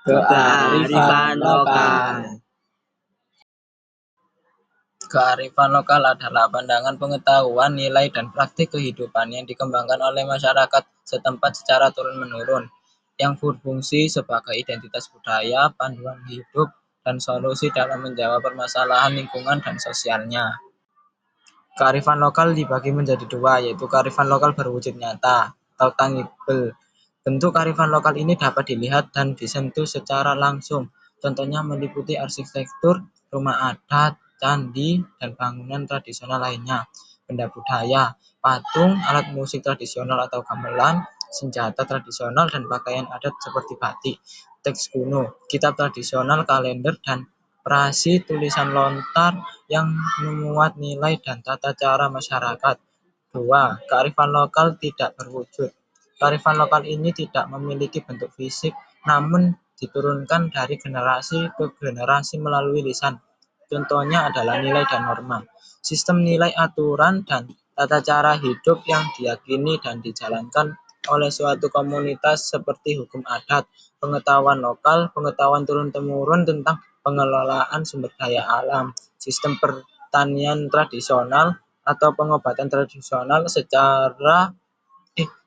Kearifan lokal. Kearifan lokal adalah pandangan pengetahuan, nilai, dan praktik kehidupan yang dikembangkan oleh masyarakat setempat secara turun-menurun, yang berfungsi sebagai identitas budaya, panduan hidup, dan solusi dalam menjawab permasalahan lingkungan dan sosialnya. Kearifan lokal dibagi menjadi dua, yaitu kearifan lokal berwujud nyata atau tangible. Bentuk kearifan lokal ini dapat dilihat dan disentuh secara langsung. Contohnya meliputi arsitektur, rumah adat, candi, dan bangunan tradisional lainnya. Benda budaya, patung, alat musik tradisional atau gamelan, senjata tradisional, dan pakaian adat seperti batik. Teks kuno, kitab tradisional, kalender, dan prasi tulisan lontar yang memuat nilai dan tata cara masyarakat. Dua, kearifan lokal tidak berwujud. Kearifan lokal ini tidak memiliki bentuk fisik, namun diturunkan dari generasi ke generasi melalui lisan. Contohnya adalah nilai dan norma. Sistem nilai, aturan, dan tata cara hidup yang diyakini dan dijalankan oleh suatu komunitas seperti hukum adat, pengetahuan lokal, pengetahuan turun-temurun tentang pengelolaan sumber daya alam, sistem pertanian tradisional, atau pengobatan tradisional secara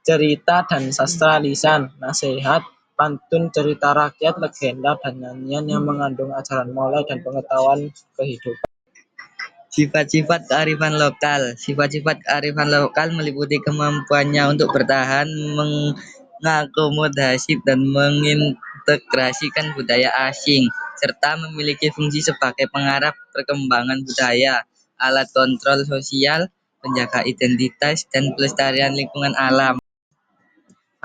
cerita dan sastra lisan, nasihat, pantun, cerita rakyat, legenda, dan nyanyian yang mengandung ajaran moral dan pengetahuan kehidupan. Sifat-sifat kearifan lokal. Sifat-sifat kearifan lokal meliputi kemampuannya untuk bertahan, mengakomodasi dan mengintegrasikan budaya asing, serta memiliki fungsi sebagai pengarah perkembangan budaya, alat kontrol sosial, penjaga identitas, dan pelestarian lingkungan alam.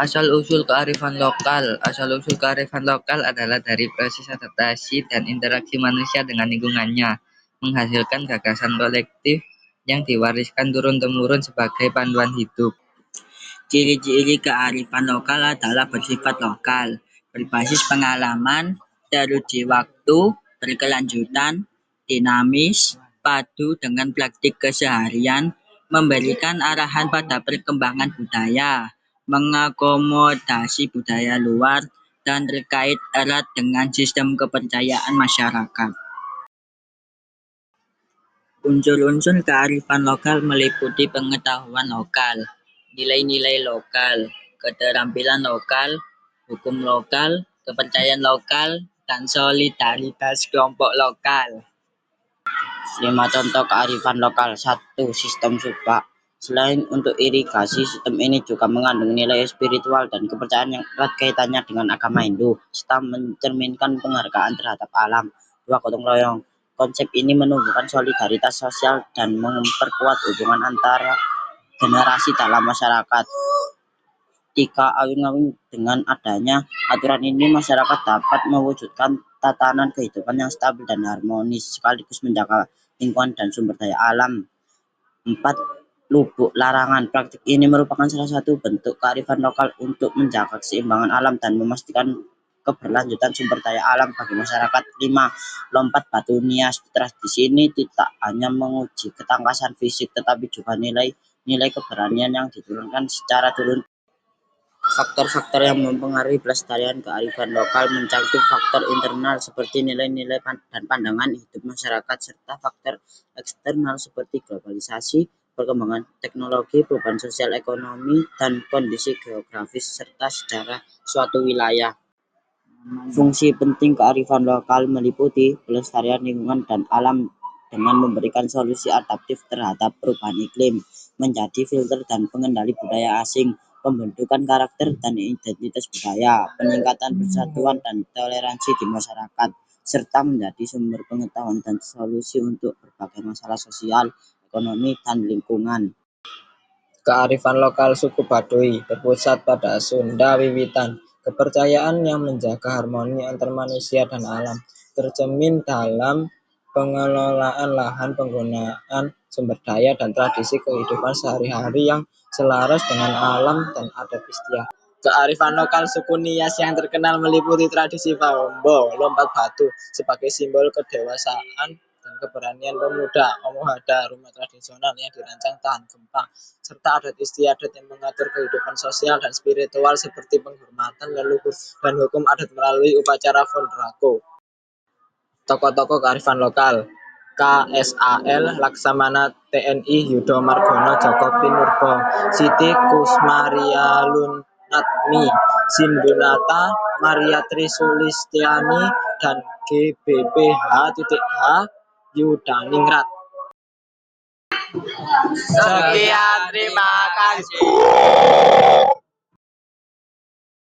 Asal-usul kearifan lokal. Asal-usul kearifan lokal adalah dari proses adaptasi dan interaksi manusia dengan lingkungannya, menghasilkan gagasan kolektif yang diwariskan turun-temurun sebagai panduan hidup. Ciri-ciri kearifan lokal adalah bersifat lokal, berbasis pengalaman, teruji waktu, berkelanjutan, dinamis, padu dengan praktik keseharian, memberikan arahan pada perkembangan budaya, mengakomodasi budaya luar, dan terkait erat dengan sistem kepercayaan masyarakat. Unsur-unsur kearifan lokal meliputi pengetahuan lokal, nilai-nilai lokal, keterampilan lokal, hukum lokal, kepercayaan lokal, dan solidaritas kelompok lokal. 5 contoh kearifan lokal. 1. Sistem subak. Selain untuk irigasi, sistem ini juga mengandung nilai spiritual dan kepercayaan yang erat kaitannya dengan agama Hindu, serta mencerminkan penghargaan terhadap alam. 2. Gotong royong. Konsep ini menumbuhkan solidaritas sosial dan memperkuat hubungan antara generasi dalam masyarakat. 3. Awing-awing. Dengan adanya aturan ini, masyarakat dapat mewujudkan tatanan kehidupan yang stabil dan harmonis, sekaligus menjaga lingkungan dan sumber daya alam. 4. Lubuk larangan. Praktik ini merupakan salah satu bentuk kearifan lokal untuk menjaga keseimbangan alam dan memastikan keberlanjutan sumber daya alam bagi masyarakat. 5. Lompat batu nias. Tradisi ini tidak hanya menguji ketangkasan fisik, tetapi juga nilai keberanian yang diturunkan secara turun. Faktor-faktor yang mempengaruhi pelestarian kearifan lokal mencakup faktor internal seperti nilai-nilai dan pandangan hidup masyarakat, serta faktor eksternal seperti globalisasi, perkembangan teknologi, perubahan sosial ekonomi, dan kondisi geografis serta sejarah suatu wilayah. Fungsi penting kearifan lokal meliputi pelestarian lingkungan dan alam dengan memberikan solusi adaptif terhadap perubahan iklim, menjadi filter dan pengendali budaya asing, pembentukan karakter dan identitas budaya, peningkatan persatuan dan toleransi di masyarakat, serta menjadi sumber pengetahuan dan solusi untuk berbagai masalah sosial, ekonomi, dan lingkungan. Kearifan lokal suku Baduy berpusat pada Sunda Wiwitan. Kepercayaan yang menjaga harmoni antar manusia dan alam tercermin dalam pengelolaan lahan, penggunaan sumber daya, dan tradisi kehidupan sehari-hari yang selaras dengan alam dan adat istiadat. Kearifan lokal suku Nias yang terkenal meliputi tradisi Fawombo, lompat batu, sebagai simbol kedewasaan dan keberanian pemuda, Omohada, rumah tradisional yang dirancang tahan gempa, serta adat istiadat yang mengatur kehidupan sosial dan spiritual seperti penghormatan leluhur dan hukum adat melalui upacara Fondrako. Tokoh-tokoh kearifan lokal KSAL Laksamana TNI Yudo Margono Joko Pinurbo Siti Kusmarialunatmi Sindunata Maria Trisulistiani dan GBPH.H Yudaningrat. Sekian, terima kasih.